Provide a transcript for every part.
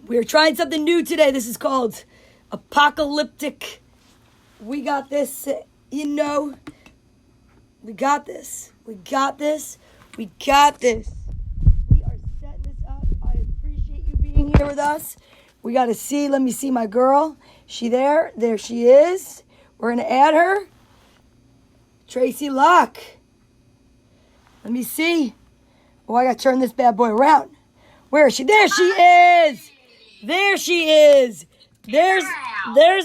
We're trying something new today. This is called Apocalyptic. We got this, We got this. We got this. We got this. We are setting this up. I appreciate you being here with us. We got to see. Let me see my girl. She there? There she is. We're going to add her. Tracy Locke. Let me see. Oh, I got to turn this bad boy around. Where is she? There she is. There she is. There's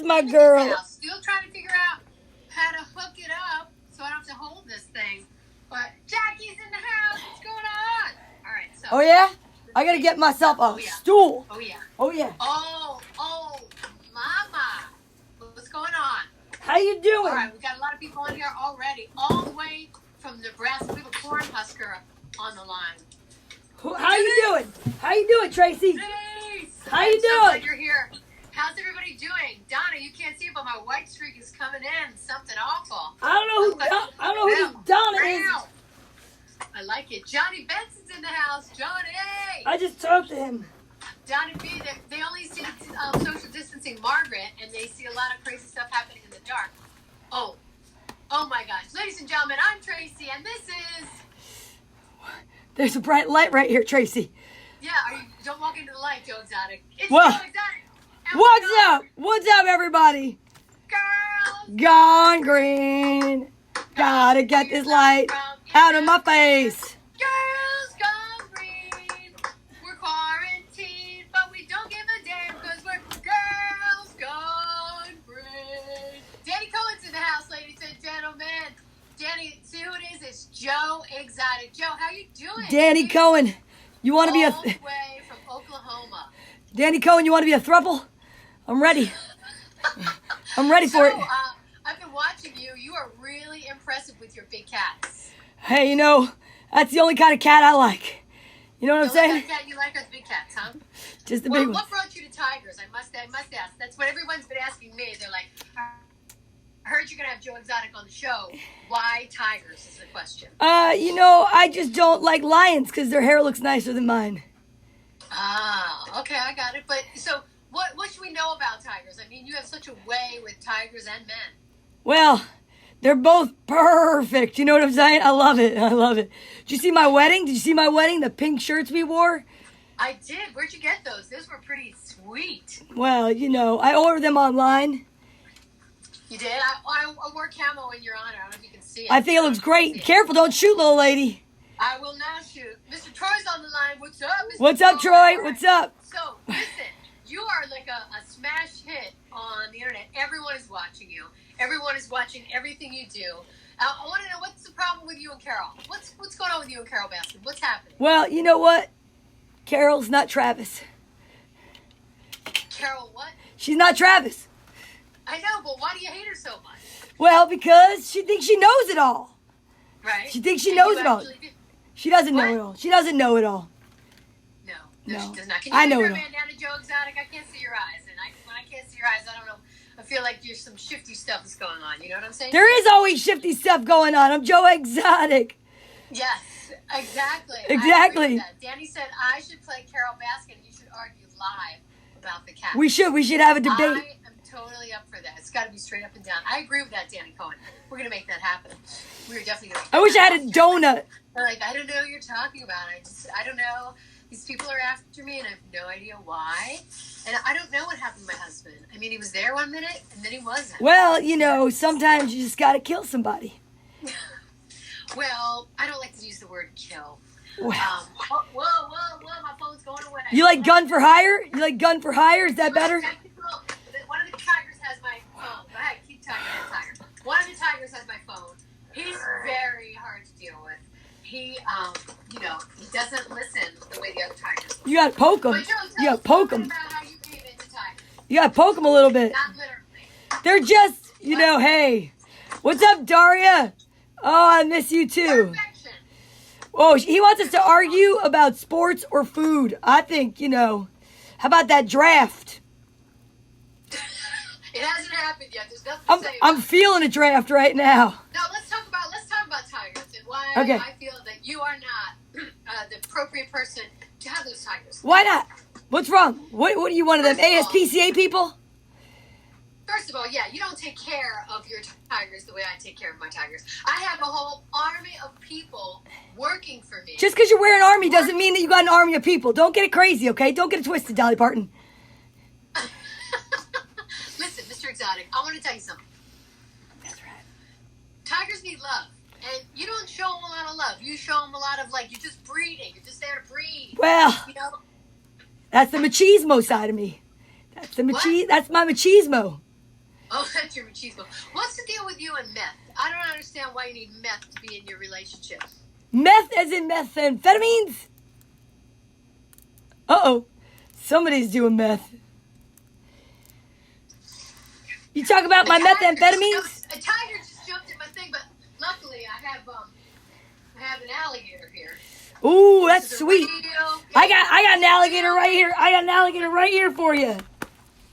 my girl. Still trying to figure out how to hook it up so I don't have to hold this thing. But Jackie's in the house. What's going on? All right. So. Oh yeah? I gotta get myself a stool. Oh yeah. Oh yeah. Oh, mama. What's going on? How you doing? All right, we got a lot of people on here already, all the way from Nebraska. We have a Cornhusker on the line. How you doing? How you doing, Tracy? Denise! How you So doing? glad you're here. How's everybody doing? Donna, you can't see it, but my white streak is coming in. Something awful. I don't know who this Donna is. I like it. Johnny Benson's in the house. Johnny! I just talked to him. Johnny B, they only see social distancing Margaret, and they see a lot of crazy stuff happening in the dark. Oh my gosh. Ladies and gentlemen, I'm Tracy, and this is... There's a bright light right here, Tracy. Yeah, don't walk into the light, Joe Exotic. It's Well, Joe Exotic. What's up? What's up, everybody? Girls! Gone green. Gotta get this light out of my face. Girls gone green. We're quarantined, but we don't give a damn because we're girls gone green. Danny Cohen's in the house, ladies and gentlemen. Danny, see who it is? It's Joe Exotic. Joe, how you doing? Danny Cohen, you want to be All the way from Oklahoma. Danny Cohen, you want to be a throuple? I'm ready. I'm ready for it. I've been watching you. You are really impressive with your big cats. Hey, that's the only kind of cat I like. You know what I'm saying? The only kind of cat you like are the big cats, huh? Just the big ones. What brought you to Tigers? I must ask. That's what everyone's been asking me. They're like, I heard you're going to have Joe Exotic on the show. Why Tigers is the question. I just don't like lions because their hair looks nicer than mine. Ah, okay, I got it. But so what should we know about tigers? I mean, you have such a way with tigers and men. Well, they're both perfect. You know what I'm saying? I love it. Did you see my wedding? The pink shirts we wore? I did. Where'd you get those? Those were pretty sweet. Well, I ordered them online. You did? I wore camo in your honor. I don't know if you can see it. I think it looks great. Careful, don't shoot, little lady. I will now shoot. Mr. Troy's on the line. What's up, Mr. What's up, Troy? What's up? So, listen, you are like a smash hit on the internet. Everyone is watching you. Everyone is watching everything you do. I want to know, what's the problem with you and Carol? What's going on with you and Carol Baskin? What's happening? Well, you know what? Carol's not Travis. Carol what? She's not Travis. I know, but why do you hate her so much? Well, because she thinks she knows it all. Right. She thinks she knows it all. She doesn't know it all. She doesn't know it all. No, No. she does not. Can I you know get it your all. man down to Joe Exotic? I can't see your eyes, and when I can't see your eyes, I don't know. I feel like there's some shifty stuff that's going on. You know what I'm saying? There is always shifty stuff going on. I'm Joe Exotic. Yes, exactly. Exactly. I agree with that. Danny said I should play Carol Baskin. You should argue live about the cat. We should have a debate. I am totally up for that. It's got to be straight up and down. I agree with that, Danny Cohen. We're gonna make that happen. We're definitely gonna. I wish I had a donut. Like, I don't know what you're talking about. I don't know. These people are after me, and I have no idea why. And I don't know what happened to my husband. I mean, he was there one minute, and then he wasn't. Well, sometimes you just gotta kill somebody. Well, I don't like to use the word kill. Well. Whoa, my phone's going away. You like gun for hire? Is that better? One of the tigers has my phone. Go ahead, keep talking to the tiger. One of the tigers has my phone. He's very hard to deal with. He doesn't listen the way the other tigers do. You gotta poke him. You gotta poke him. About how you came into tigers. You gotta poke him a little bit. Not literally. They're just, hey. What's up, Daria? Oh, I miss you too. Perfection. Oh, he wants us to argue about sports or food. I think, how about that draft? It hasn't happened yet. There's nothing to say I'm feeling a draft right now. No, let's talk about tigers and why Okay. I feel that you are not the appropriate person to have those tigers. Why not? What's wrong? What are you, one of them First of all- ASPCA people? First of all, yeah, you don't take care of your tigers the way I take care of my tigers. I have a whole army of people working for me. Just because you're wearing army doesn't mean that you got an army of people. Don't get it crazy, okay? Don't get it twisted, Dolly Parton. Listen, Mr. Exotic, I want to tell you something. That's right. Tigers need love. And you don't show them a lot of love. You show them a lot of, like, you're just breeding. You're just there to breed. Well, You know? that's the machismo side of me. That's my machismo. Oh, that's your machismo. What's the deal with you and meth? I don't understand why you need meth to be in your relationship. Meth as in methamphetamines? Uh-oh. Somebody's doing meth. You talk about my methamphetamines? A tiger just jumped in my thing, but luckily I have an alligator here. Ooh, that's This is a sweet. real- I got an alligator right here. I got an alligator right here for you.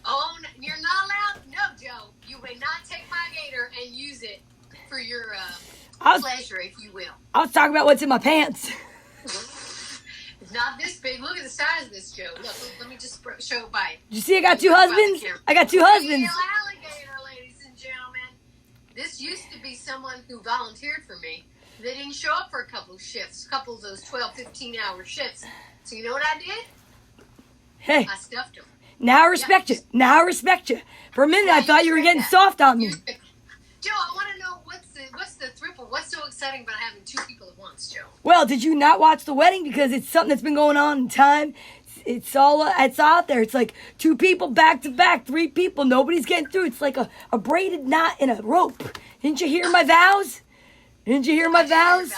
Oh, you're not allowed? No, Joe. You may not take my gator and use it for your I was- pleasure, if you will. I was talking about what's in my pants. It's not this big. Look at the size of this, Joe. Look, let me just show a bite. Did you see I got two husbands? I got two husbands. Real alligator, ladies and gentlemen. This used to be someone who volunteered for me. They didn't show up for a couple of shifts, a couple of those 12, 15-hour shifts. So you know what I did? Hey, I stuffed them. now I respect you. Now I respect you. For a minute, I thought you were getting soft on me. Joe, I want to know what's the thriple? What's so exciting about having two people at once, Joe? Well, did you not watch the wedding? Because it's something that's been going on in time. It's out there. It's like two people back to back, three people. Nobody's getting through. It's like a braided knot in a rope. Didn't you hear my vows? Didn't you hear my vows?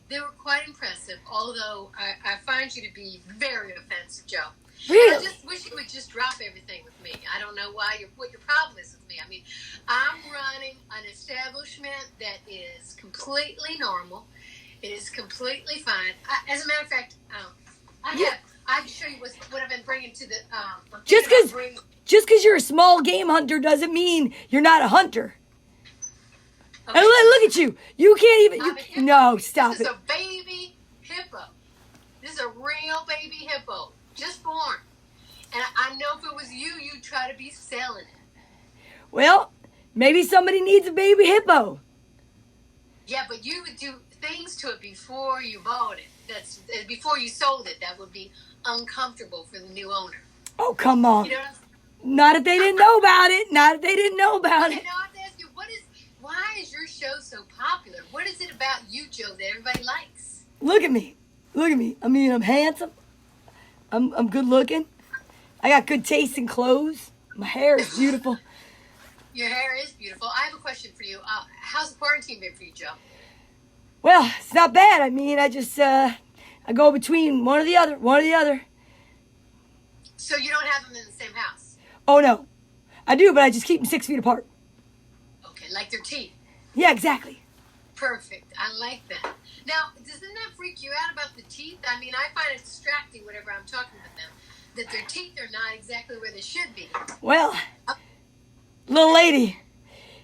They were quite impressive, although I find you to be very offensive, Joe. Really? I just wish you would just drop everything with me. I don't know what your problem is with me. I mean, I'm running an establishment that is completely normal. It is completely fine. As a matter of fact, I can show you what I've been bringing to the. Just because you're a small game hunter doesn't mean you're not a hunter. Okay. And look at you. You can't even. I'm a hippo. No, stop This it. is a baby hippo. This is a real baby hippo, just born. And I know if it was you, you'd try to be selling it. Well, maybe somebody needs a baby hippo. Yeah, but you would do things to it before you bought it. That's before you sold it. That would be uncomfortable for the new owner. Oh, come on. You know what I'm saying? Not if they didn't know about it. Not if they didn't know about Okay, it. now I have to ask you, why is your show so popular? What is it about you, Joe, that everybody likes? Look at me. Look at me. I mean, I'm handsome. I'm good looking. I got good taste in clothes. My hair is beautiful. Your hair is beautiful. I have a question for you. How's the quarantine been for you, Joe? Well, it's not bad. I mean, I just I go between one or the other. So you don't have them in the same house? Oh no, I do, but I just keep them 6 feet apart. Okay, like their teeth. Yeah, exactly. Perfect. I like that. Now, doesn't that freak you out about the teeth? I mean, I find it distracting whenever I'm talking with them, that their teeth are not exactly where they should be. Well, little lady,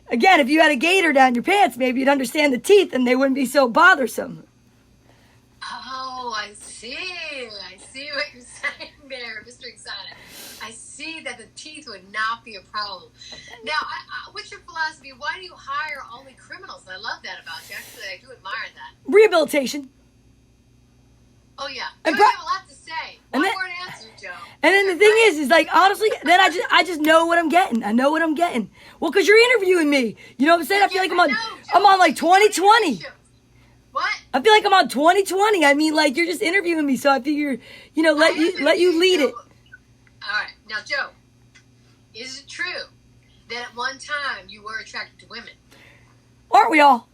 again, if you had a gator down your pants, maybe you'd understand the teeth and they wouldn't be so bothersome. Oh, I see. I see what you're saying there, Mr. Exotic. I see that the teeth would not be a problem. Now, what's your philosophy? Why do you hire only criminals? I love that about you. Actually, I do admire that. Rehabilitation. Oh, yeah. And You have a lot to say. and One then- word answer, Joe. And then the thing is like, honestly, then I just know what I'm getting. I know what I'm getting. Well, because you're interviewing me. You know what I'm saying? I feel like I'm on like 2020. What? I feel like I'm on 2020. I mean, like, you're just interviewing me, so I figure, let you lead it. All right. Now, Joe, is it true that at one time you were attracted to women? Aren't we all?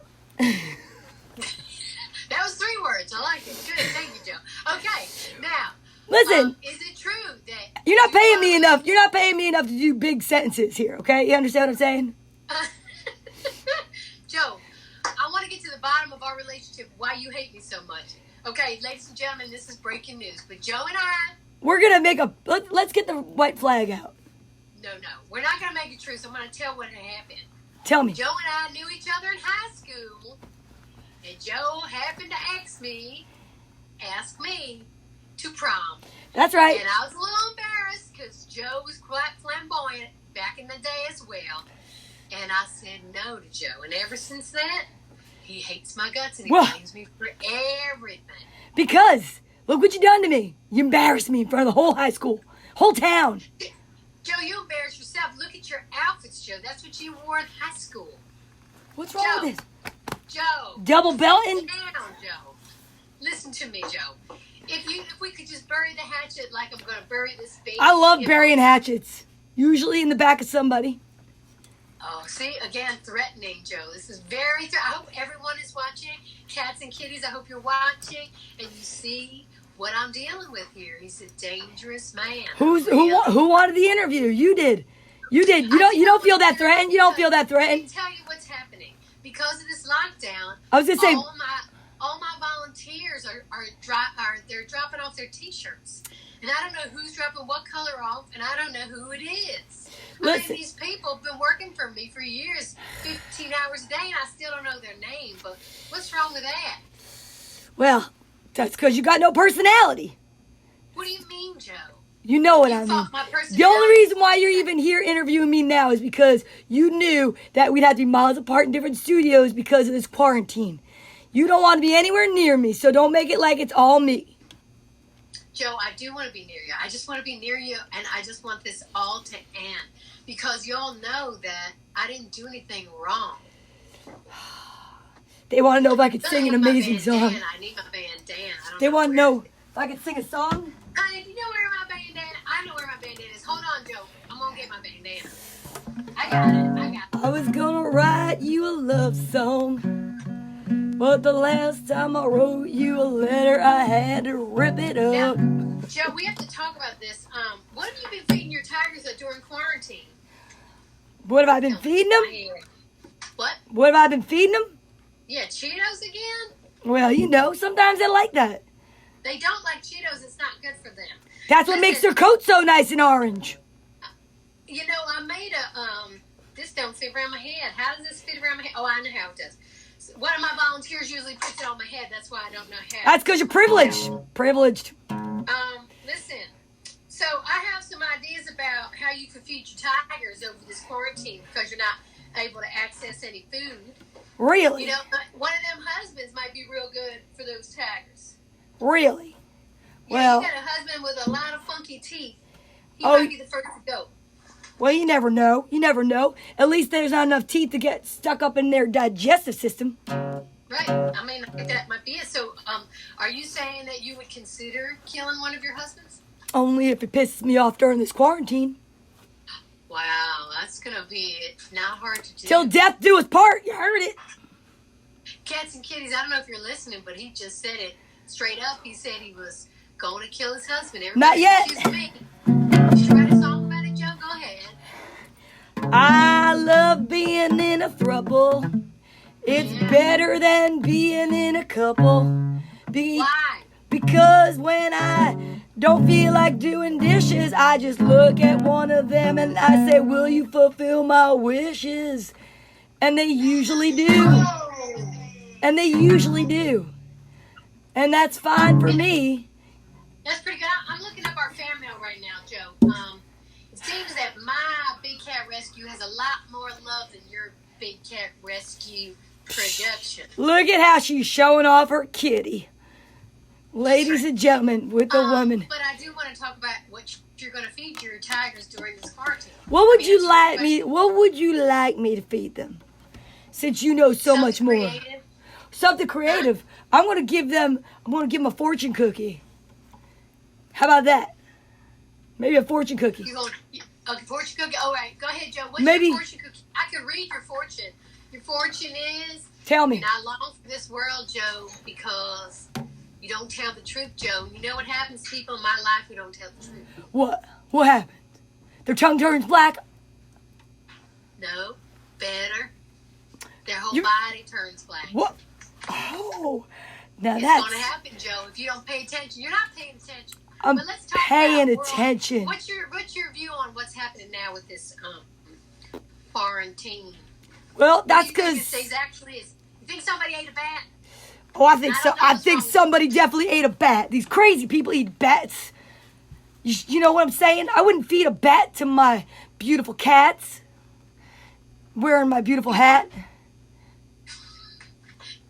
That was 3 words. I like it. Good. Thank you, Joe. Okay. Now, Listen, is it true that you're not you paying me are- enough. You're not paying me enough to do big sentences here, okay? You understand what I'm saying? Joe, I want to get to the bottom of our relationship, why you hate me so much. Okay, ladies and gentlemen, this is breaking news. But Joe and I, We're going to make let's get the white flag out. no, we're not going to make it true, so I'm going to tell what had happened. Tell me. Joe and I knew each other in high school, and Joe happened to ask me to prom. That's right. And I was a little Joe was quite flamboyant back in the day as well. And I said no to Joe. And ever since that, he hates my guts and he blames me for everything. Because, look what you done to me. You embarrassed me in front of the whole high school, whole town. Joe, you embarrass yourself. Look at your outfits, Joe. That's what you wore in high school. What's wrong with this? Joe. Double belting? Sit down, Joe. Listen to me, Joe. If we could just bury the hatchet like I'm going to bury this baby. I love burying hatchets. Usually in the back of somebody. Oh, see, again, threatening, Joe. This is very, I hope everyone is watching. Cats and kitties, I hope you're watching. And you see what I'm dealing with here. He's a dangerous man. Who wanted the interview? You did. You did. You don't feel that threatened? You don't feel that threatened? Let me tell you what's happening. Because of this lockdown, I was just saying, all my volunteers they're dropping off their T-shirts, and I don't know who's dropping what color off, and I don't know who it is. I mean, these people have been working for me for years, 15 hours a day, and I still don't know their name. But what's wrong with that? Well, that's because you got no personality. What do you mean, Joe? You know what I mean. The only reason why you're even here interviewing me now is because you knew that we'd have to be miles apart in different studios because of this quarantine. You don't want to be anywhere near me, so don't make it like it's all me. Joe, I do want to be near you. I just want to be near you, and I just want this all to end. Because y'all know that I didn't do anything wrong. They want to know if I could sing an amazing song. I need my bandana. They want to know if I could sing a song. Honey, do you know where my bandana? I know where my bandana is. Hold on, Joe. I'm going to get my bandana. I got it. I was going to write you a love song. But the last time I wrote you a letter, I had to rip it up. Now, Joe, we have to talk about this. What have you been feeding your tigers during quarantine? What have I been feeding them? What? What have I been feeding them? Yeah, Cheetos again? Well, you know, sometimes they like that. They don't like Cheetos. It's not good for them. That's what makes their coat so nice and orange. You know, I made this don't fit around my head. How does this fit around my head? Oh, I know how it does. One of my volunteers usually puts it on my head. That's why I don't know how. That's because you're privileged. Privileged. Listen. So I have some ideas about how you could feed your tigers over this quarantine because you're not able to access any food. Really? You know, one of them husbands might be real good for those tigers. Really? Yeah, Well, you got a husband with a lot of funky teeth. He might be the first to go. Well, you never know. You never know. At least there's not enough teeth to get stuck up in their digestive system. Right. I mean, that might be it. So, are you saying that you would consider killing one of your husbands? Only if it pisses me off during this quarantine. Wow, that's going to be not hard to do. Till death do us part. You heard it. Cats and kitties, I don't know if you're listening, but he just said it straight up. He said he was going to kill his husband. Not yet. Excuse me. You should write a song about it, Joe. Go ahead. I love being in a throuple. It's better than being in a couple. Why? Because when I don't feel like doing dishes, I just look at one of them and I say, will you fulfill my wishes? And they usually do. And they usually do. And that's fine for me. That's pretty good. I'm looking up our fan mail right now, Joe. It seems that my Big Cat Rescue has a lot more love than your Big Cat Rescue production. Look at how she's showing off her kitty. Ladies and gentlemen, with the woman. But I do want to talk about what you're going to feed your tigers during this quarantine. What would you like me to feed them? Since you know so much more. Creative. Something creative. I'm going to give them a fortune cookie. How about that? Maybe a fortune cookie. Okay, fortune cookie. All right, go ahead, Joe. What's Maybe. Your fortune cookie? I can read your fortune. Your fortune is... Tell me. And I long for this world, Joe, because you don't tell the truth, Joe. You know what happens to people in my life who don't tell the truth? What? What happened? Their tongue turns black? No. Better. Their whole body turns black. What? Oh. Now it's that's... going to happen, Joe, if you don't pay attention. You're not paying attention. I'm but let's talk paying about attention. What's your view on what's happening now with this quarantine? Well, that's because... You think somebody ate a bat? Oh, I think so. I think somebody definitely ate a bat. These crazy people eat bats. You know what I'm saying? I wouldn't feed a bat to my beautiful cats. Wearing my beautiful hat.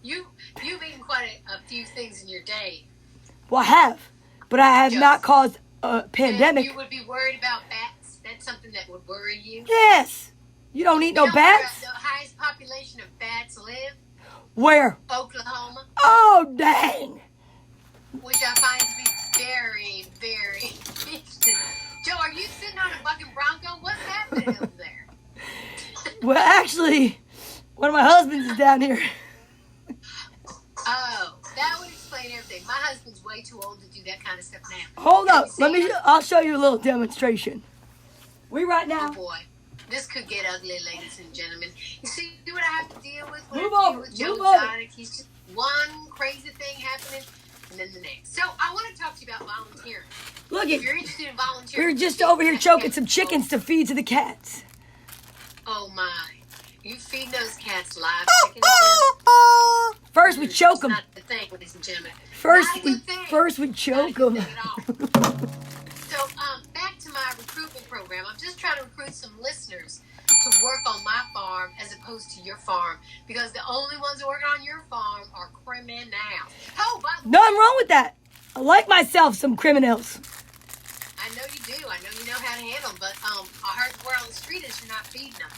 You've eaten quite a few things in your day. Well, I have. But I have Yes. not caused a pandemic. And you would be worried about bats? That's something that would worry you? Yes. You don't eat no You know where bats? the highest population of bats live? Where? Oklahoma. Oh, dang. Which I find to be very, very interesting. Joe, are you sitting on a bucking bronco? What's happening over there? Well, actually, one of my husbands is down here. Oh, that would explain everything. My husband's way too old to do that kind of stuff now. Hold Have up. you seen him? I'll show you a little demonstration. We right Oh now. boy, this could get ugly, ladies and gentlemen. You see what I have to deal with when Move I deal over, with Joe move over. Exotic? He's just one crazy thing happening and then the next. So I want to talk to you about volunteering. Look If at you're interested in we volunteering, were just over here choking some chickens to feed to the cats. Oh my, you feed those cats live chickens? First we choke them. Not the thing, ladies and gentlemen. First Not a we good thing. choke Not a them. good thing at all. So, back to my recruitment program. I'm just trying to recruit some listeners to work on my farm as opposed to your farm because the only ones that work on your farm are criminals. Oh, by the way, Nothing wrong with that. I like myself some criminals. I know you do. I know you know how to handle them, but I heard the word on the street is you're not feeding them.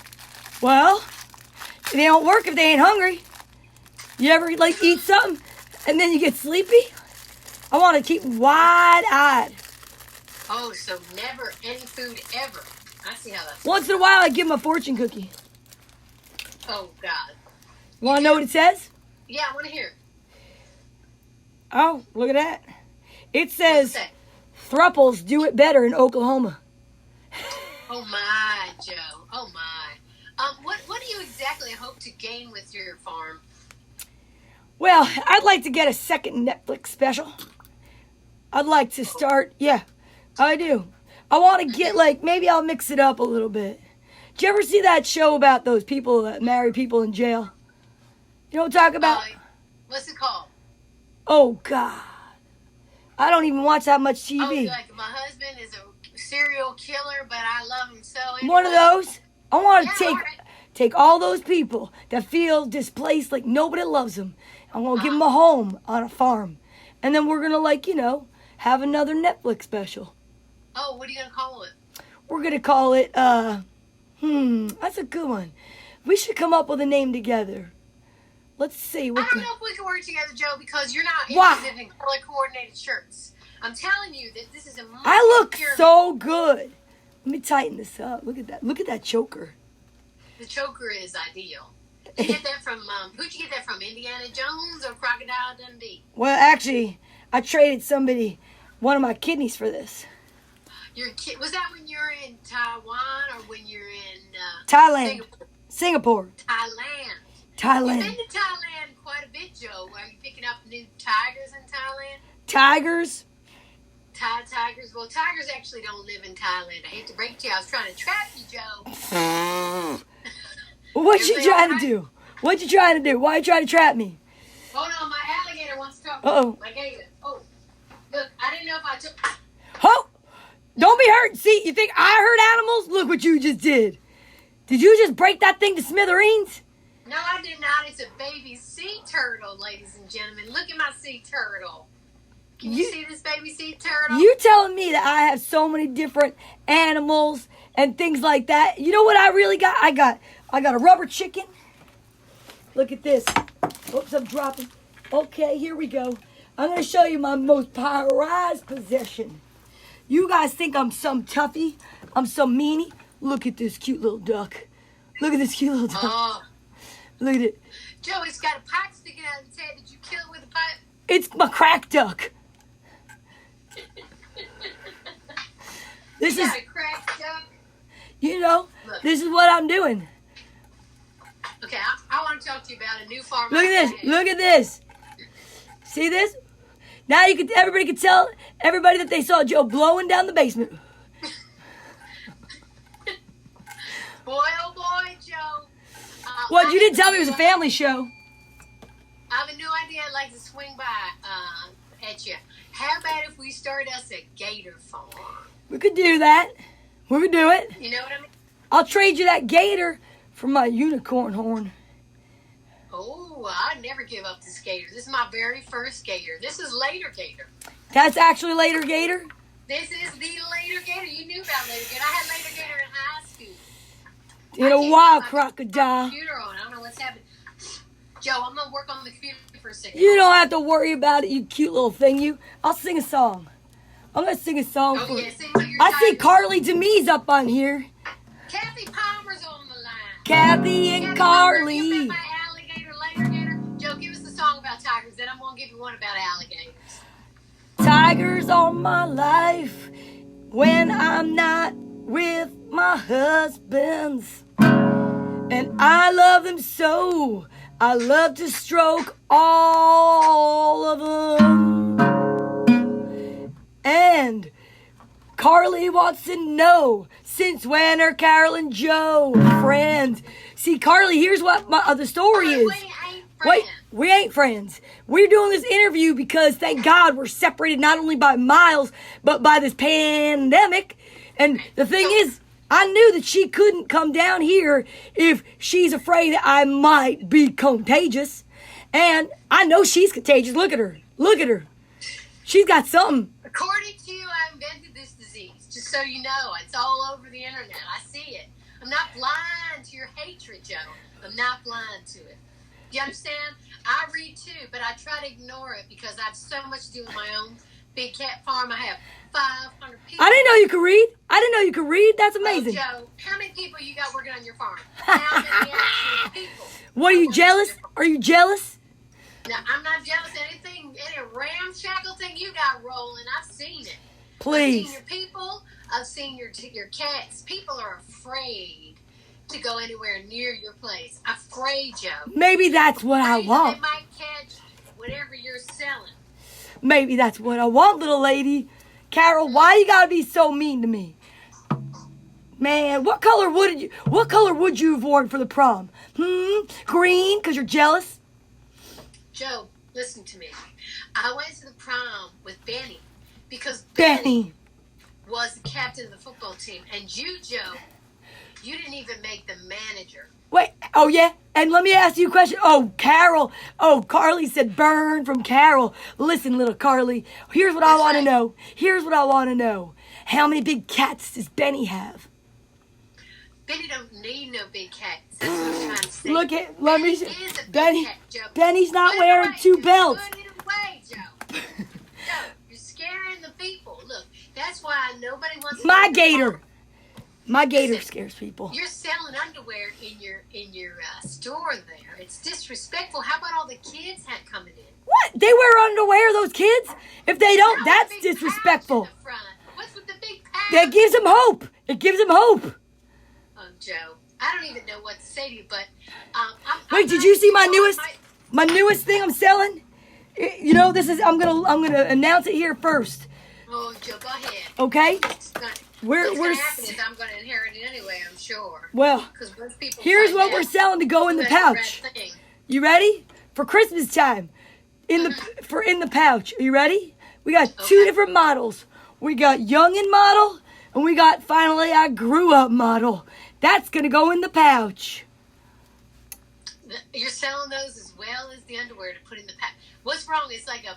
Well, they don't work if they ain't hungry. You ever like eat something and then you get sleepy? I want to keep wide-eyed. Oh, so never any food ever. I see how that's. Once in a while, I give them a fortune cookie. Oh, God. You want to know what it says? Yeah, I want to hear it. Oh, look at that. It What's says, that? Thruples do it better in Oklahoma. Oh, my, Joe. Oh, my. What do you exactly hope to gain with your farm? Well, I'd like to get a second Netflix special. I'd like to start, yeah, I do. I want to get, like, maybe I'll mix it up a little bit. Did you ever see that show about those people that marry people in jail? You know what I'm talking about? What's it called? Oh, God. I don't even watch that much Oh, TV. like my husband is a serial killer, but I love him so. One of those. I want to Yeah, all right. take all those people that feel displaced, like nobody loves them. I'm going to give them a home on a farm. And then we're going to, like, have another Netflix special. Oh, what are you gonna call it? We're going to call it, that's a good one. We should come up with a name together. Let's see. I don't know if we can work together, Joe, because you're not Why? interested in color coordinated shirts. I'm telling you that this is a. I look pyramid. so good. Let me tighten this up. Look at that. Look at that choker. The choker is ideal. Did you get that from? Who'd you get that from? Indiana Jones or Crocodile Dundee? Well, actually, I traded somebody one of my kidneys for this. Your kid was that when you're in Taiwan or when you're in Thailand. Singapore? Singapore. Thailand. You've Thailand. been to Thailand quite a bit, Joe. Are you picking up new tigers in Thailand? Tigers. Tigers. Well, tigers actually don't live in Thailand. I hate to break it to you. I was trying to trap you, Joe. What you Everything trying all right? to do? What you trying to do? Why you trying to trap me? Oh no, my alligator wants to talk. Uh-oh. My gator. Oh, look, I didn't know if I took. Oh! Don't be hurt. See, you think I hurt animals? Look what you just did. Did you just break that thing to smithereens? No, I did not. It's a baby sea turtle, ladies and gentlemen. Look at my sea turtle. Can you see this baby sea turtle? You telling me that I have so many different animals and things like that? You know what I really got? I got a rubber chicken. Look at this. Oops, I'm dropping. Okay, here we go. I'm going to show you my most prized possession. You guys think I'm some toughie? I'm some meanie? Look at this cute little duck. Look at this cute little duck. Oh, Look at it. Joe, it's got a pipe sticking out of its head. Did you kill it with a pipe? It's my crack duck. This You is, got a cracked duck. Look. this is what I'm doing. Okay, I want to talk to you about a new farm. Look at this. Look at this. See this? Now everybody can tell everybody that they saw Joe blowing down the basement. Boy, oh boy, Joe. What? You didn't tell me it was a family show. I have a new idea I'd like to swing by at you. How about if we start us a gator farm? We could do that. We could do it. You know what I mean? I'll trade you that gator for my unicorn horn. Oh, I'd never give up this gator. This is my very first gator. This is later gator. That's actually later gator? This is the later gator. You knew about later gator. I had later gator in high school. In a wild crocodile. Computer on. I don't know what's happening. Joe, I'm gonna work on the computer for a second. You don't have to worry about it, you cute little thing, you. I'll sing a song. I'm gonna sing a song Oh for yeah, sing what you're I see typing. Carly Demise up on here. Kathy Palmer's on the line. Kathy and Kathy Palmer, you Carly. bet my alligator, later gator. Joe, give us a song about tigers. Then I'm gonna give you one about alligators. Tigers are my life when I'm not with my husbands. And I love them so. I love to stroke all of them. And Carly wants to know, since when are Carol and Joe friends? See, Carly, here's what the story is. We ain't Wait, friends. we ain't friends. We're doing this interview because, thank God, we're separated not only by miles, but by this pandemic. And the thing is, I knew that she couldn't come down here if she's afraid that I might be contagious. And I know she's contagious. Look at her. Look at her. She's got something. According to you, I invented this disease. Just so you know, it's all over the internet. I see it. I'm not blind to your hatred, Joe. I'm not blind to it. Do you understand? I read too, but I try to ignore it because I have so much to do with my own big cat farm. I have 500 people. I didn't know you could read. I didn't know you could read. That's amazing. Oh, Joe, how many people you got working on your farm? How many actual people? What, are you jealous? Are you jealous? No, I'm not jealous of anything, any ramshackle thing you got rolling. I've seen it. I've Please. seen your people. I've seen your cats. People are afraid to go anywhere near your place. Afraid, Joe. Maybe that's what I Afraid want. They might catch whatever you're selling. Maybe that's what I want, little lady. Carol, why you gotta be so mean to me? Man, what color would you have worn for the prom? Green, because you're jealous? Joe, listen to me. I went to the prom with Benny because Benny. was the captain of the football team. And you, Joe, you didn't even make the manager. Wait, oh yeah? And let me ask you a question. Oh, Carol. Oh, Carly said burn from Carol. Listen, little Carly, here's what I want to know. Here's what I want to know. How many big cats does Benny have? Benny don't need no big cats. That's what I'm trying to say. Look at, let me Benny see. is a big Benny, cat, Joe. Benny's not Put it wearing away. two Just belts. Put it away, Joe. Joe, you're scaring the people. Look, that's why nobody wants to My go to the gator. farm. My gator scares people. You're selling underwear in your store there. It's disrespectful. How about all the kids had coming in? What? They wear underwear, those kids? If they don't, Now, that's the big disrespectful. pouch in the front. What's with the big pouch? That gives them hope. It gives them hope. Oh, Joe, I don't even know what to say to you, but Wait, did you see my newest thing I'm selling? You know, this is I'm gonna announce it here first. Oh, Joe, go ahead. Okay? It's gonna, We're what's we're gonna happen is I'm gonna inherit it anyway. I'm sure. well. Because most people. Here's find what we're out selling to go in the that's the pouch. right thing. You ready? For Christmas time. In the pouch. Are you ready? We got two Okay. different models. We got youngin' model and we got finally I grew up model. That's gonna go in the pouch. You're selling those as well as the underwear to put in the pack. What's wrong? It's like an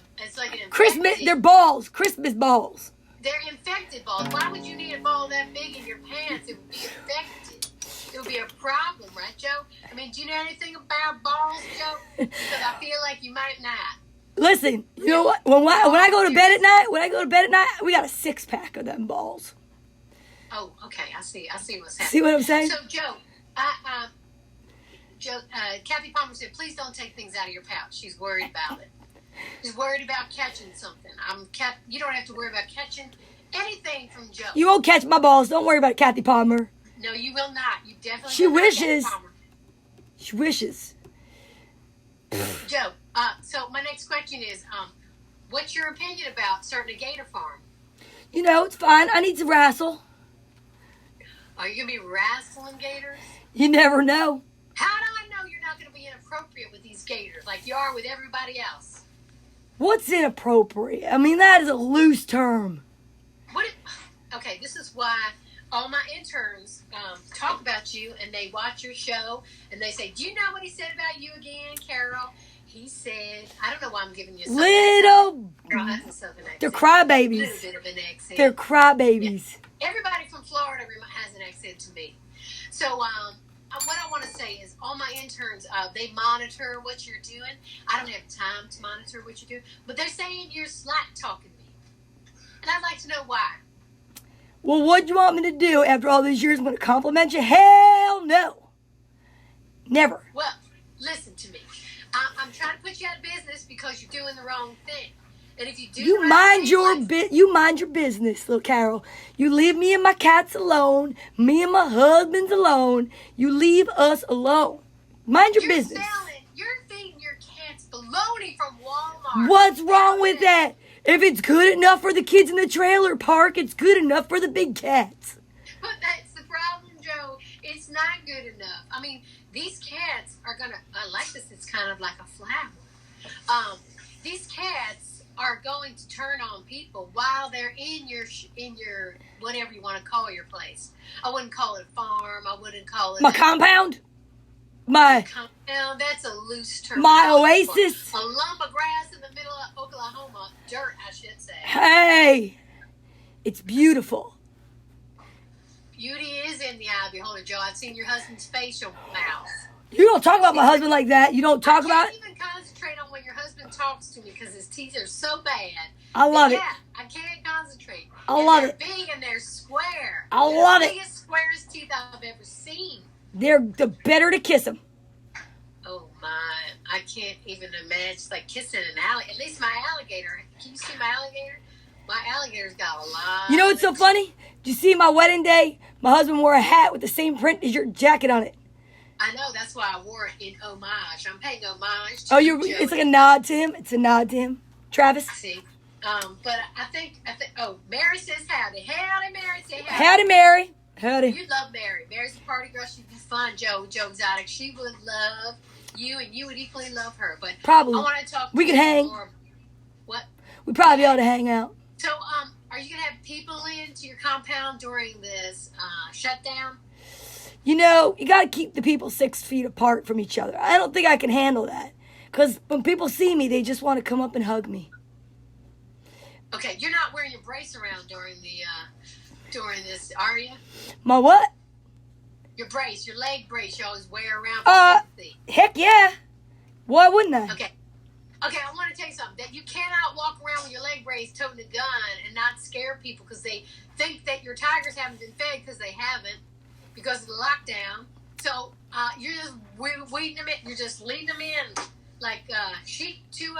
Christmas infected- they're balls. Christmas balls. They're infected balls. Why would you need a ball that big in your pants? It would be infected. It would be a problem, right, Joe? I mean, do you know anything about balls, Joe? Because I feel like you might not. Listen, you know what? When I go to bed at night, we got a 6-pack of them balls. Oh, okay. I see what's happening. See what I'm saying? So, Joe, Kathy Palmer said, please don't take things out of your pouch. She's worried about it. She's worried about catching something. You don't have to worry about catching anything from Joe. You won't catch my balls. Don't worry about it, Kathy Palmer. No, you will not. You definitely She will not, wishes. Kathy Palmer. She wishes. Joe, so my next question is, what's your opinion about starting a gator farm? You know, it's fine. I need to wrestle. Are you going to be wrestling gators? You never know. How do I know you're not going to be inappropriate with these gators like you are with everybody else? What's inappropriate? I mean, that is a loose term. Okay, this is why all my interns talk about you, and they watch your show, and they say, "Do you know what he said about you again, Carol?" He said, "I don't know why I'm giving you a southern Little, accent." Carol has a southern accent. they're A crybabies. little bit of an accent. They're crybabies. Everybody from Florida has an accent to me. So what I want to say is all my interns, they monitor what you're doing. I don't have time to monitor what you're doing, but they're saying you're slack talking me. And I'd like to know why. Well, what do you want me to do after all these years? I'm going to compliment you? Hell no. Never. Well, listen to me. I'm trying to put you out of business because you're doing the wrong thing. And if you do You the right mind thing, your like- you mind your business, little Carol. You leave me and my cats alone. Me and my husband's alone. You leave us alone. Mind your business. You're feeding your cats bologna from Walmart. What's wrong with that? If it's good enough for the kids in the trailer park, it's good enough for the big cats. But that's the problem, Joe. It's not good enough. I mean, these cats are gonna. I like this. It's kind of like a flower. These cats are going to turn on people while they're in your whatever you want to call your place. I wouldn't call it a farm. I wouldn't call it My compound? My compound. That's a loose term. My oasis? A lump of grass in the middle of Oklahoma. Dirt, I should say. hey. It's beautiful. Beauty is in the eye of the beholder, Joe. I've seen your husband's facial mouth. You don't talk about my husband like that. You don't talk about I can't even concentrate on when your husband talks to me because his teeth are so bad. I love it. Yeah, I can't concentrate. I love they're it. Big and they're square. I They're love the it. biggest, squarest teeth I've ever seen. They're the better to kiss them. Oh my! I can't even imagine. It's like kissing an alligator. At least my alligator. Can you see my alligator? My alligator's got a lot. You know what's so funny? Did you see my wedding day? My husband wore a hat with the same print as your jacket on it. I know. That's why I wore it in homage. I'm paying homage. Oh, you. it's like a nod to him. It's a nod to him. Travis. See. But I think. Oh, Mary says howdy. Howdy, Mary. Say howdy. Howdy, Mary. Howdy. You love Mary. Mary's a party girl. She'd be fun, Joe Exotic. She would love you, and you would equally love her. But Probably. I want to talk. We to could you hang. more. What? We probably ought to hang out. So, are you gonna have people into your compound during this shutdown? You know, you got to keep the people 6 feet apart from each other. I don't think I can handle that. Because when people see me, they just want to come up and hug me. Okay, you're not wearing your brace around during this, are you? My what? Your brace, your leg brace, you always wear around for safety. Heck yeah. Why wouldn't I? Okay, I want to tell you something. That you cannot walk around with your leg brace toting a gun and not scare people because they think that your tigers haven't been fed because they haven't because of the lockdown. So you're just weeding them in. You're just leading them in like sheep to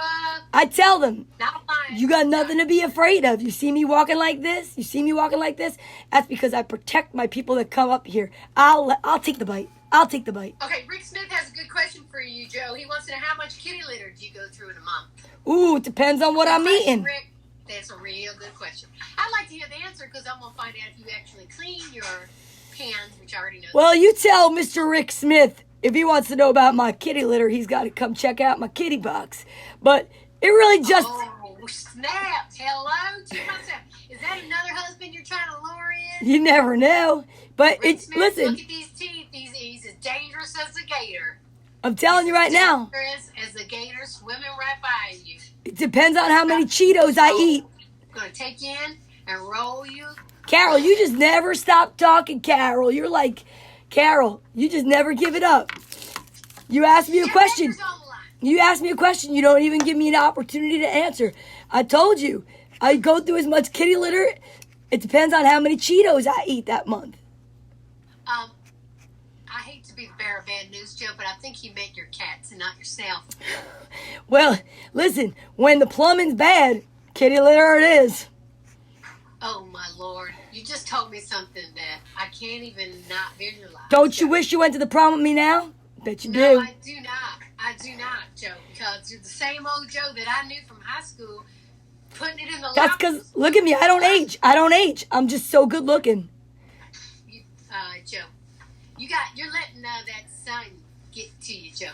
I tell them, not a lion. you got nothing to be afraid of. You see me walking like this? You see me walking like this? That's because I protect my people that come up here. I'll take the bite. I'll take the bite. Okay, Rick Smith has a good question for you, Joe. He wants to know how much kitty litter do you go through in a month? Ooh, it depends on what I'm Good question, eating. Rick. That's a real good question. I'd like to hear the answer because I'm going to find out if you actually clean your pans, which I already know. Well, you tell Mr. Rick Smith if he wants to know about my kitty litter, he's got to come check out my kitty box. But it really just... Oh, snap. Hello to myself. Is that another husband you're trying to lure in? You never know. But Rick it's... Smith, Listen, look at these teeth. He's as dangerous as a gator. I'm telling you right now, Dangerous as a gator swimming right by you. it depends on how many Cheetos I eat. I'm going to take you in and roll you. Carol, you just never stop talking, Carol. You're like, Carol, you just never give it up. You ask me a Jeff question. Becker's on the line. You ask me a question. You don't even give me an opportunity to answer. I told you, I go through as much kitty litter. It depends on how many Cheetos I eat that month. I hate to be the bearer of bad news, Joe, but I think you meant your cats and not yourself. Well, listen, when the plumbing's bad, kitty litter it is. Oh, my Lord. You just told me something that I can't even not visualize. Don't you Joe. wish you went to the prom with me now? Bet you No, do. I do not. I do not, Joe, because you're the same old Joe that I knew from high school, putting it in the That's because, look at me, I don't age. I don't age. I'm just so good looking. Joe, you're letting that sun get to you, Joe.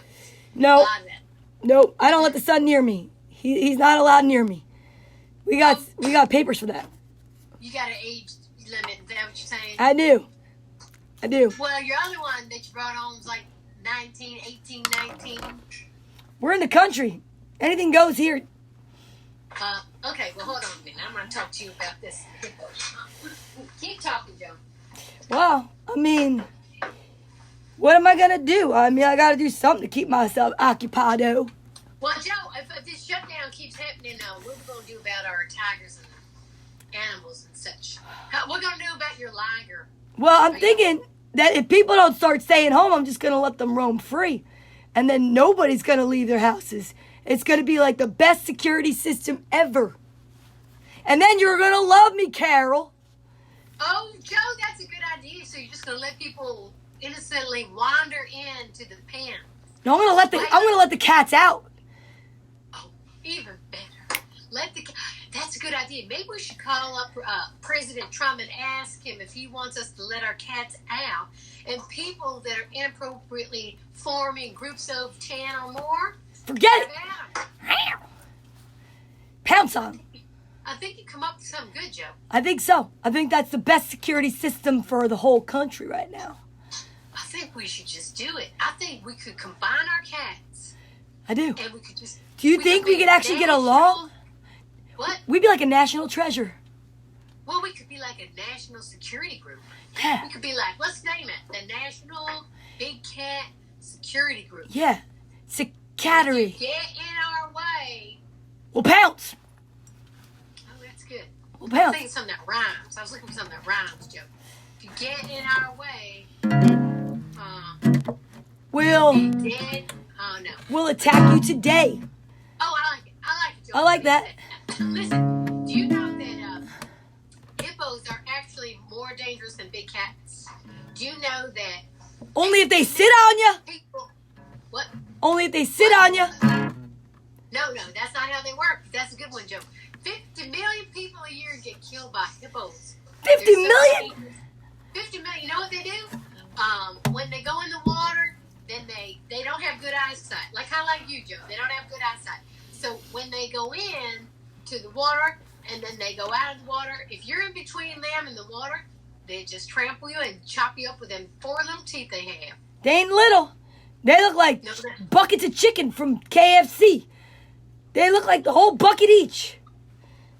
A No, lot of that. no, I don't let the sun near me. He's not allowed near me. We got papers for that. You got an age limit. Is that what you're saying? I do. Well, your other one that you brought home was like 19, 18, 19. We're in the country. Anything goes here. Okay, well, hold on a minute. I'm going to talk to you about this. Keep talking, Joe. Well, I mean, what am I going to do? I mean, I got to do something to keep myself occupied. Well, Joe, if this shutdown keeps happening, what are we going to do about our tigers and animals and such? What are we going to do about your liger? Well, I'm thinking that if people don't start staying home, I'm just going to let them roam free. And then nobody's going to leave their houses. It's going to be like the best security system ever. And then you're going to love me, Carol. Oh, Joe, that's a good idea. So you're just going to let people innocently wander into the pen. No, I'm going to let the cats out. Oh, even better. That's a good idea. Maybe we should call up President Trump and ask him if he wants us to let our cats out. And people that are inappropriately forming groups of 10 or more, forget it. Pounce on them. I think you come up with something good, Joe. I think so. I think that's the best security system for the whole country right now. I think we should just do it. I think we could combine our cats. I do. And we could just... Do you think we could actually get along? What? We'd be like a national treasure. Well, we could be like a national security group. Yeah. We could be like, let's name it, the National Big Cat Security Group. Yeah. Cattery. If you get in our way... We'll pounce. Oh, that's good. We'll I'm pounce. thinking something that rhymes. I was looking for something that rhymes, Joe. If you get in our way, We'll be dead. Oh, no. we'll attack you today. Oh, I like it. I like it, Joe. I like that. Listen, do you know that hippos are actually more dangerous than big cats? Do you know that Only if they sit on you. people... What? Only if they sit on you. No, that's not how they work. That's a good one, Joe. 50 million people a year get killed by hippos. 50 They're so million? dangerous. 50 million. You know what they do? When they go in the water, then they don't have good eyesight. Like you, Joe. They don't have good eyesight. So when they go in to the water and then they go out of the water, if you're in between them and the water, they just trample you and chop you up with them 4 little teeth they have. They ain't little. They look like buckets of chicken from KFC. They look like the whole bucket each.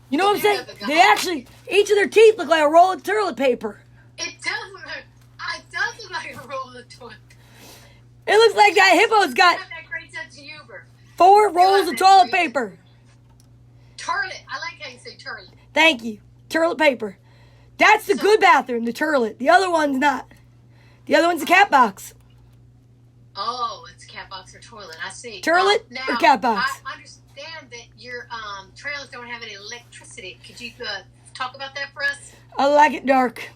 You know what I'm saying? They actually, each of their teeth look like a roll of toilet paper. It does look like a roll of toilet. It looks like that hippo's got You have that great sense of humor. 4 rolls of toilet paper. Turlet. I like how you say turlet. Thank you. Toilet paper. That's the good bathroom, the turlet. The other one's not. The other one's a cat box. Oh, it's a cat box or toilet. I see. Turlet or cat box? I understand that your trailers don't have any electricity. Could you talk about that for us? I like it dark.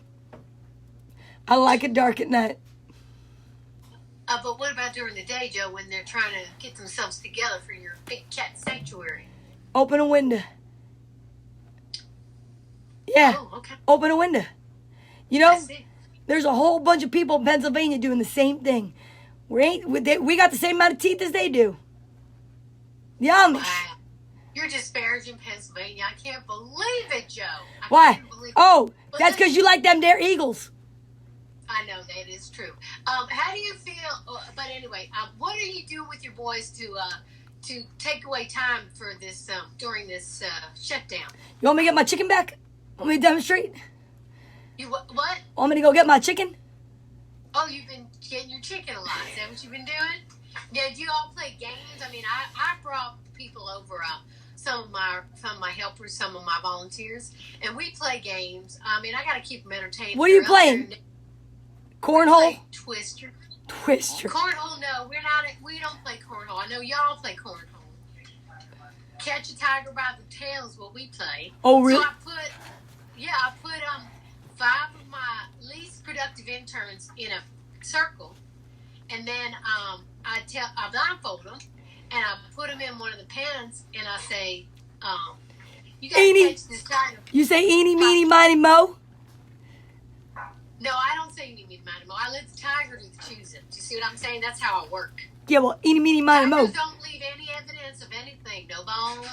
I like it dark at night. But what about during the day, Joe, when they're trying to get themselves together for your big cat sanctuary? Open a window. Yeah. Oh, okay. Open a window. You I know, see. there's a whole bunch of people in Pennsylvania doing the same thing. We got the same amount of teeth as they do. The Amish. Wow. You're disparaging Pennsylvania. I can't believe it, Joe. Why? Can't believe it. Oh, But that's because you like them there Eagles. I know that is true. How do you feel? But anyway, what are you doing with your boys to take away time for this during this shutdown? You want me to get my chicken back? Want me to demonstrate? You what? Want me to go get my chicken? Oh, you've been getting your chicken a lot. Is that what you've been doing? Yeah. Do you all play games? I mean, I brought people over. Some of my helpers, some of my volunteers, and we play games. I mean, I got to keep them entertained. What are you playing? Cornhole? Twister. Twister. Cornhole, no, we don't play cornhole. I know y'all play cornhole. Catch a tiger by the tail is what we play. Oh, really? So I put 5 of my least productive interns in a circle, and then I blindfold them, and I put them in one of the pens, and I say, you gotta catch this tiger. You say eeny, meeny, miny, mo? No, I don't say say eeny, meeny, miny, moe. I let the tiger do the choosing. Do you see what I'm saying? That's how I work. Yeah, well, eeny, meeny, miny, mo. Tigers don't leave any evidence of anything. No bones,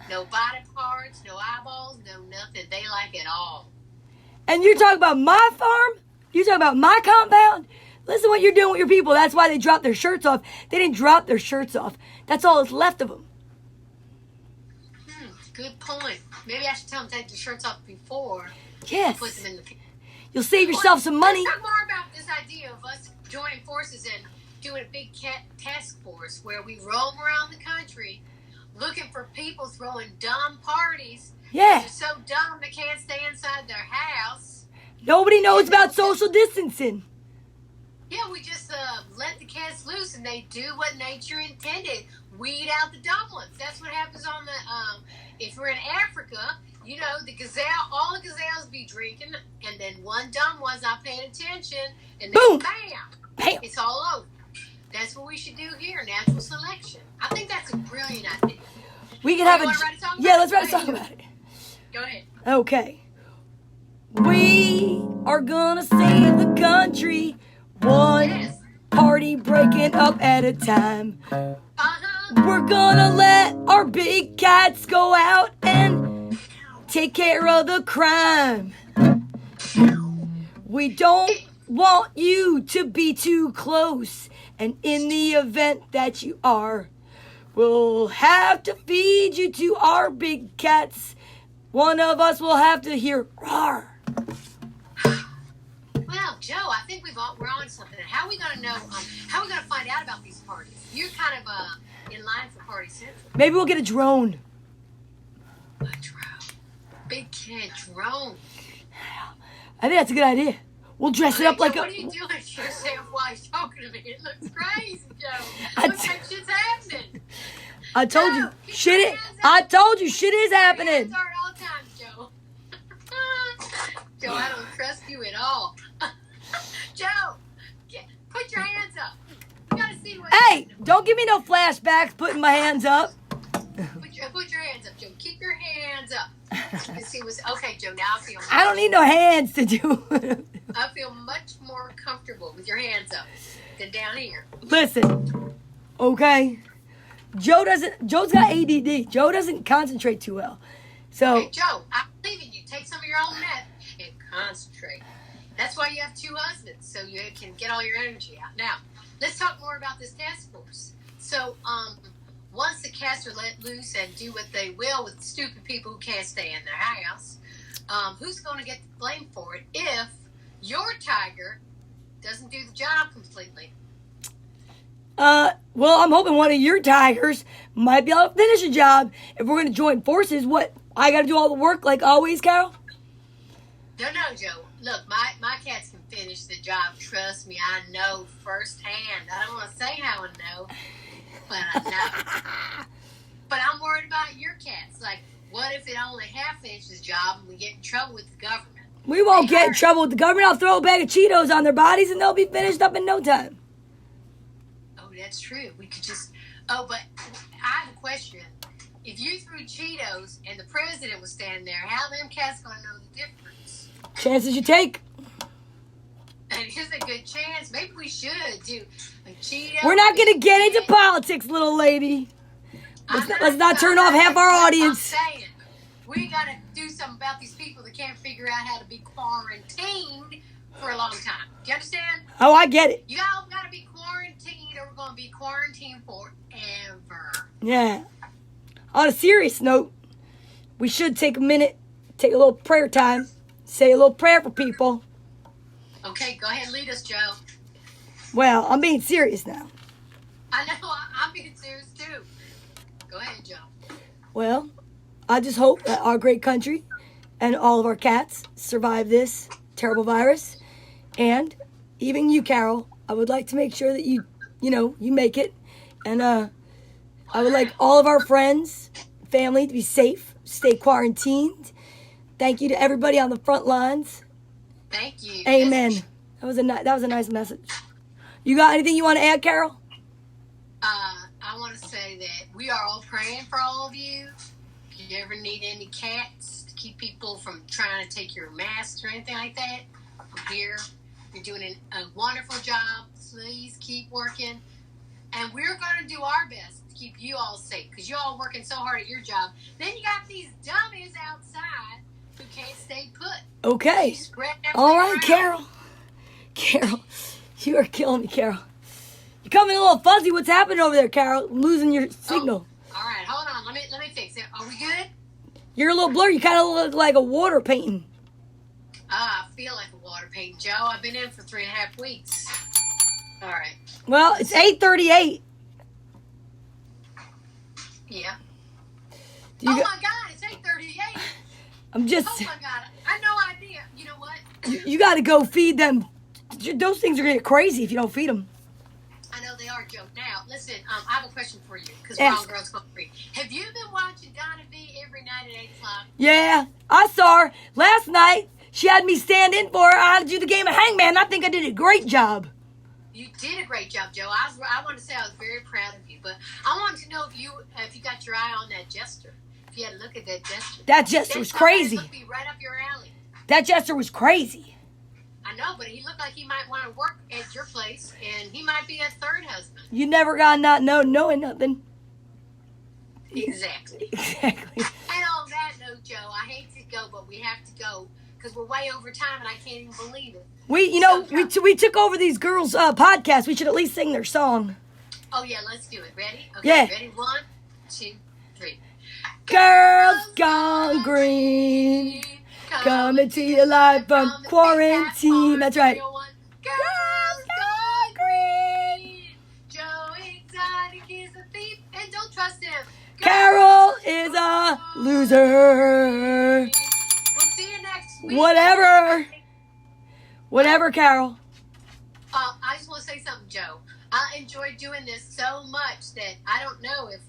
no body parts, no eyeballs, no nothing. They like it all. And you're talking about my farm? You're talking about my compound? Listen to what you're doing with your people. That's why they dropped their shirts off. They didn't drop their shirts off. That's all that's left of them. Good point. Maybe I should tell them to take the shirts off before. Yes. Put them in the... You'll save yourself some money. Let's talk more about this idea of us joining forces and doing a big task force where we roam around the country looking for people throwing dumb parties. Yeah. They're so dumb they can't stay inside their house. Nobody knows about social distancing. Yeah, we just let the cats loose and they do what nature intended. Weed out the dumb ones. That's what happens on the, if we're in Africa, you know, the gazelle, all the gazelles be drinking, and then one dumb one's not paying attention, and then Boom. bam, it's all over. That's what we should do here, natural selection. I think that's a brilliant idea. We can have you a... wanna write a song Yeah, about let's it? write a Go song ahead. about it. Go ahead. Okay. We are gonna save the country one Yes. party breaking up at a time. Uh-huh. We're gonna let our big cats go out and take care of the crime. We don't want you to be too close, and in the event that you are, we'll have to feed you to our big cats. One of us will have to hear roar. Well, Joe, I think we're on something. How are we going to know? How are we going to find out about these parties? You're kind of in line for Party Central. Maybe we'll get a drone. A drone. Big kid drone. I think that's a good idea. We'll dress it up like What a... are you doing to yourself while he's talking to me? It looks crazy, Joe. I It looks like shit's happening. I told you, Joe, keep shit your it. hands up. I told you, shit is Your happening. hands are at all times, Joe. Joe, I don't trust you at all. Joe, put your hands up. You gotta see what. Hey, don't give me no flashbacks putting my hands up. Put your hands up, Joe. Keep your hands up. Let's see what's okay, Joe. Now I feel. I don't need no hands to do it. I feel much more comfortable with your hands up than down here. Listen, okay? Joe's got ADD. Joe doesn't concentrate too well. So, Hey, Joe, I believe in you. Take some of your own meth and concentrate. That's why you have two husbands, so you can get all your energy out. Now, let's talk more about this task force. So, once the cats are let loose and do what they will with stupid people who can't stay in their house, who's going to get the blame for it if your tiger doesn't do the job completely? well, I'm hoping one of your tigers might be able to finish the job. If we're going to join forces, what? I got to do all the work like always, Carol? No, Joe. Look, my cats can finish the job. Trust me, I know firsthand. I don't want to say how I know, but I know. But I'm worried about your cats. Like, what if it only half finishes the job and we get in trouble with the government? We won't get in trouble with the government. I'll throw a bag of Cheetos on their bodies and they'll be finished up in no time. Oh, that's true. We could just... Oh, but I have a question. If you threw Cheetos and the president was standing there, how them cats going to know the difference? Chances you take. And here's a good chance. Maybe we should do a Cheeto. We're not going to get into politics, little lady. Let's not turn off half our audience. I'm saying, we got to do something about these people that can't figure out how to be quarantined for a long time. Do you understand? Oh, I get it. You all got to be quarantined or we're going to be quarantined forever. Yeah. On a serious note, we should take a minute, take a little prayer time, say a little prayer for people. Okay, go ahead and lead us, Joe. Well, I'm being serious now. I know, I'm being serious too. Go ahead, Joe. Well, I just hope that our great country and all of our cats survive this terrible virus. And even you, Carol, I would like to make sure that you make it. And I would like all of our friends, family to be safe, stay quarantined. Thank you to everybody on the front lines. Thank you. Amen. That was a nice message. You got anything you want to add, Carol? I want to say that we are all praying for all of you. If you ever need any cats to keep people from trying to take your masks or anything like that, I'm here. You're doing a wonderful job. Please keep working. And we're going to do our best to keep you all safe because you all working so hard at your job. Then you got these dummies outside who can't stay put. Okay. You spread All right, everything around. Carol. You are killing me, Carol. You're coming a little fuzzy. What's happening over there, Carol? I'm losing your signal. Oh, all right, hold on. Let me fix it. Are we good? You're a little blurry. You kind of look like a water painting. I feel like a water paint, Joe. I've been in for 3.5 weeks. All right. Well, it's 8:38. Yeah. Do you Oh go- my God, it's 8:38. I'm just. Oh my God, I had no idea. You know what? You got to go feed them. Those things are gonna get crazy if you don't feed them. I know they are, Joe. Now, listen, I have a question for you because we're Yes. on Girls Gone Free. Have you been watching Donna V every night at 8 o'clock? Yeah, I saw her last night. She had me stand in for her. I had to do the game of Hangman. I think I did a great job. You did a great job, Joe. I want to say I was very proud of you, but I wanted to know if you got your eye on that jester. If you had a look at that jester. That jester was crazy. Looked be right up your alley. That jester was crazy. I know, but he looked like he might want to work at your place, and he might be a third husband. You never got not knowing nothing. Exactly. Exactly. And on that note, Joe, I hate to go, but we have to go because we're way over time, and I can't even believe it. We took over these girls' podcast. We should at least sing their song. Oh yeah, let's do it. Ready? Okay, Yeah. ready? 1, 2, 3. Girls Gone Green, coming to you live from quarantine. That's right. Girls Gone Green. Joe Exotic is a thief, and don't trust him. Carol is a loser. We'll see you next week. Whatever, Carol. I just want to say something, Joe. I enjoyed doing this so much that I don't know if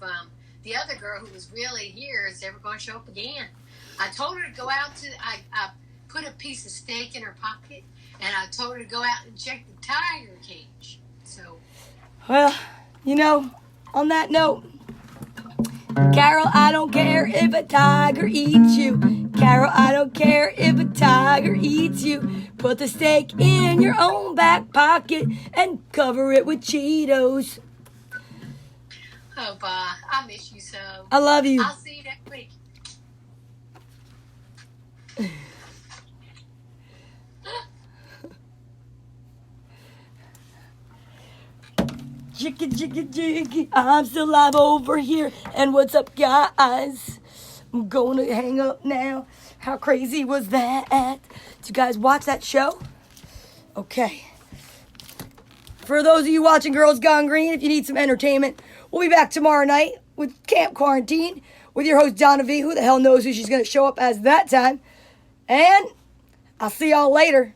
the other girl who was really here is ever going to show up again. I told her to go out to. I put a piece of steak in her pocket, and I told her to go out and check the tiger cage. So. Well, on that note, Carol, I don't care if a tiger eats you. Carol, I don't care if a tiger eats you. Put the steak in your own back pocket and cover it with Cheetos. Oh, bye. I miss you so. I love you. I'll see you next week. Jiggy, jiggy, jiggy. I'm still live over here. And what's up, guys? I'm going to hang up now. How crazy was that? Did you guys watch that show? Okay. For those of you watching Girls Gone Green, if you need some entertainment, we'll be back tomorrow night with Camp Quarantine with your host, Donna V. Who the hell knows who she's going to show up as that time? And I'll see y'all later.